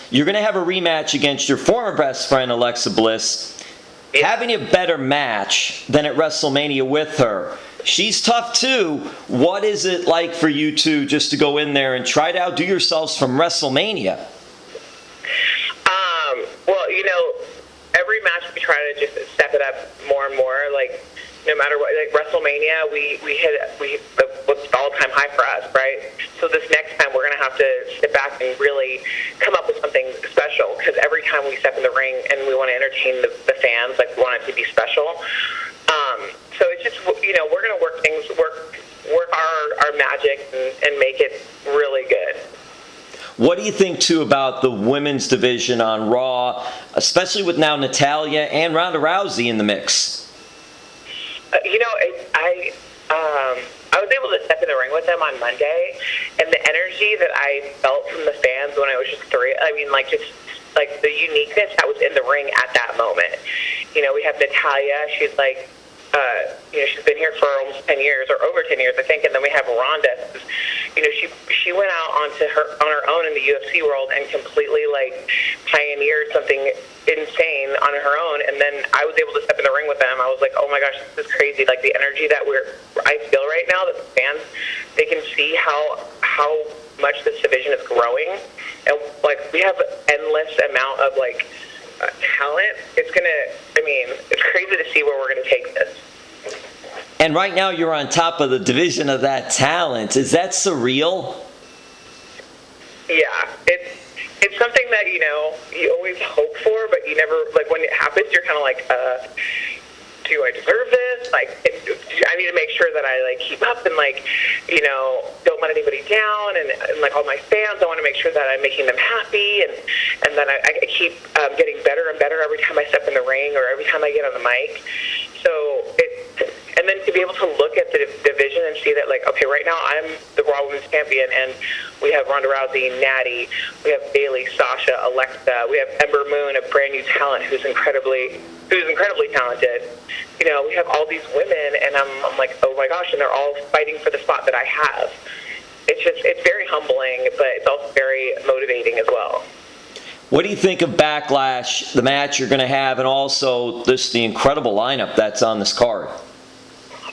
You're going to have a rematch against your former best friend, Alexa Bliss. Yeah. Having a better match than at WrestleMania with her. She's tough too. What is it like for you two just to go in there and try to outdo yourselves from WrestleMania? Well, every match we try to just step it up more and more. Like, no matter what, like WrestleMania, we hit what's the all-time high for us, right? So this next time we're gonna have to sit back and really come up with something special, because every time we step in the ring and we want to entertain the fans, like we want it to be special. So it's just, we're gonna work our magic and make it really good. What do you think, too, about the women's division on Raw, especially with now Natalya and Ronda Rousey in the mix? I was able to step in the ring with them on Monday, and the energy that I felt from the fans when I was just just the uniqueness that was in the ring at that moment. We have Natalya, she's like, she's been here for almost 10 years, or over 10 years, I think, and then we have Ronda. She went out on her own in the UFC world and completely pioneered something insane on her own, and then I was able to step in the ring with them. I was like, oh my gosh, this is crazy. Like, the energy that I feel right now, that the fans, they can see how much this division is growing, and we have endless amount of talent. It's crazy to see where we're gonna take this. And right now you're on top of the division of that talent. Is that surreal? Yeah, it's something that you always hope for, but you never, when it happens, you're kind of like, do I deserve this? I need to make sure that I keep up and don't let anybody down, and all my fans, I want to make sure that I'm making them happy, and that I keep getting better and better every time I step in the ring or every time I get on the mic. And then to be able to look at the division and see that, okay, right now I'm the Raw Women's Champion, and we have Ronda Rousey, Natty, we have Bayley, Sasha, Alexa, we have Ember Moon, a brand new talent who's incredibly talented. We have all these women, and I'm like, oh my gosh, and they're all fighting for the spot that I have. It's very humbling, but it's also very motivating as well. What do you think of Backlash, the match you're going to have, and also the incredible lineup that's on this card?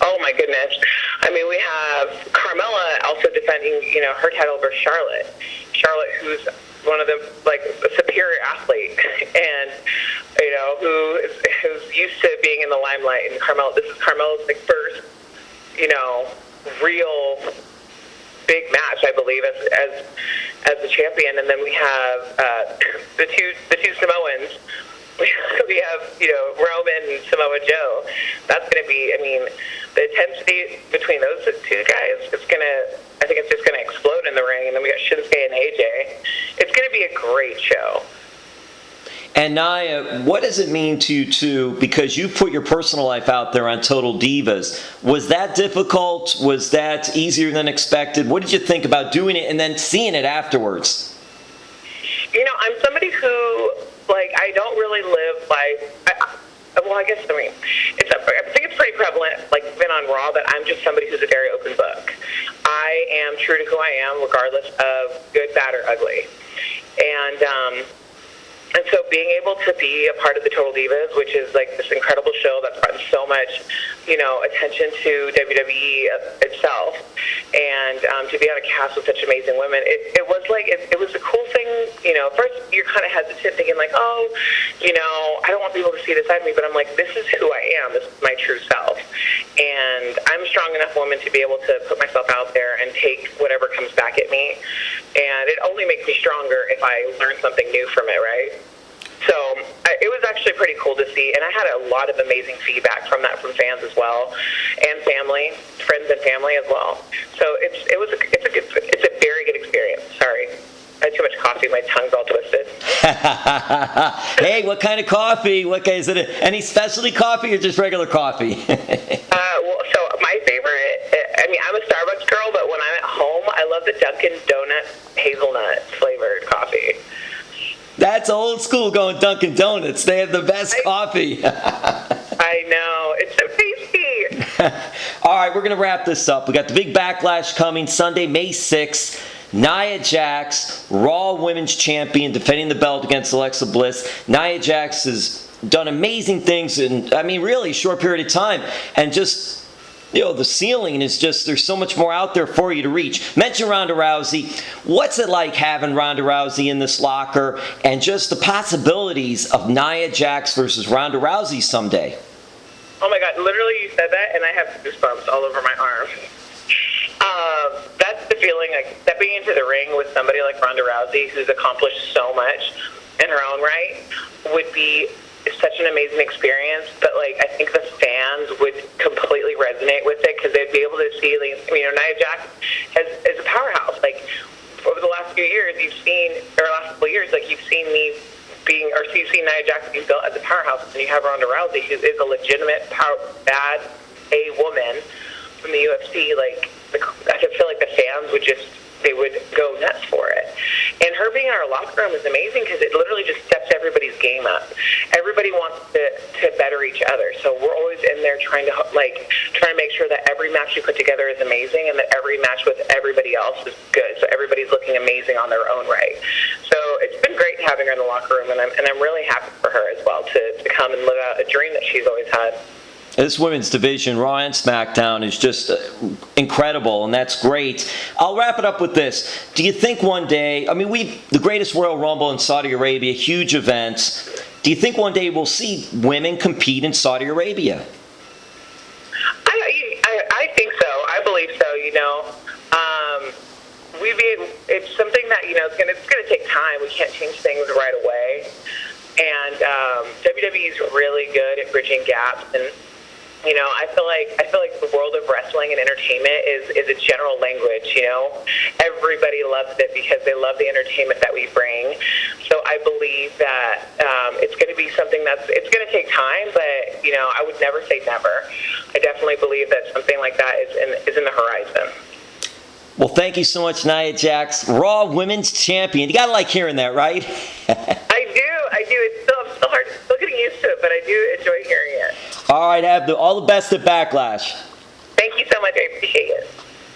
Oh my goodness. We have Carmella also defending, her title versus Charlotte. Charlotte, who's one of the, a superior athlete, and, who's used to being in the limelight. And this is Carmella's first, real big match, I believe, as the champion. And then we have the two Samoans. We have, Roman and Samoa Joe. That's going to be, the intensity between those two guys, I think it's just going to explode in the ring. And then we got Shinsuke and AJ. It's going to be a great show. And Nia, what does it mean to you, too, because you put your personal life out there on Total Divas? Was that difficult? Was that easier than expected? What did you think about doing it and then seeing it afterwards? I'm somebody who, I don't really live I think it's pretty prevalent, even on Raw, that I'm just somebody who's a very open book. I am true to who I am, regardless of good, bad, or ugly. And so being able to be a part of the Total Divas, which is this incredible show that's gotten so much, attention to WWE itself, and to be on a cast with such amazing women, it was a cool thing. First you're kind of hesitant, thinking I don't want people to see this side of me, but I'm like, this is who I am. This is my true self, and I'm a strong enough woman to be able to put myself out there and take whatever comes back at me. And it only makes me stronger if I learn something new from it, right? So it was actually pretty cool to see, and I had a lot of amazing feedback from fans as well, and friends and family as well. So it's a very good experience. Sorry, I had too much coffee. My tongue's all twisted. Hey, what kind of coffee? What kind is it? Any specialty coffee or just regular coffee? So my favorite. I'm a Starbucks girl, but when I'm at home, I love the Dunkin' Donut hazelnut flavored coffee. That's old school going Dunkin' Donuts. They have the best coffee. I know. It's so tasty. All right, we're going to wrap this up. We got the big Backlash coming Sunday, May 6th. Nia Jax, Raw Women's Champion, defending the belt against Alexa Bliss. Nia Jax has done amazing things in, I mean, really a short period of time. And just, the ceiling is just, there's so much more out there for you to reach. Mention Ronda Rousey. What's it like having Ronda Rousey in this locker and just the possibilities of Nia Jax versus Ronda Rousey someday? Oh my God, literally you said that and I have goosebumps all over my arm. That's the feeling, like stepping into the ring with somebody like Ronda Rousey, who's accomplished so much in her own right, would be such an amazing experience. But like, I think the fans would completely resonate with it because they'd be able to see, like, Nia Jax is a powerhouse. Like over the last few years, you've seen me being, or you've seen Nia Jax being built as a powerhouse, and you have Ronda Rousey, who is a legitimate bad woman from the UFC. Like, I feel like the fans would go nuts for it. And her being in our locker room is amazing because it literally just steps everybody's game up. Everybody wants to better each other. So we're always in there trying to make sure that every match we put together is amazing and that every match with everybody else is good. So everybody's looking amazing on their own right. So it's been great having her in the locker room, and I'm really happy for her as well to come and live out a dream that she's always had. This women's division, Raw and SmackDown, is just incredible, and that's great. I'll wrap it up with this. Do you think one day, the greatest Royal Rumble in Saudi Arabia, huge event. Do you think one day we'll see women compete in Saudi Arabia? I think so. I believe so. It's something that it's going to take time. We can't change things right away, and WWE is really good at bridging gaps. And I feel like the world of wrestling and entertainment is a general language. Everybody loves it because they love the entertainment that we bring. So I believe that it's going to be something it's going to take time, but I would never say never. I definitely believe that something like that is in the horizon. Well, thank you so much, Nia Jax, Raw Women's Champion. You gotta like hearing that, right? I do. I'm still hard, still getting used to it, but I do enjoy hearing it. All right, all the best at Backlash. Thank you so much. I appreciate it.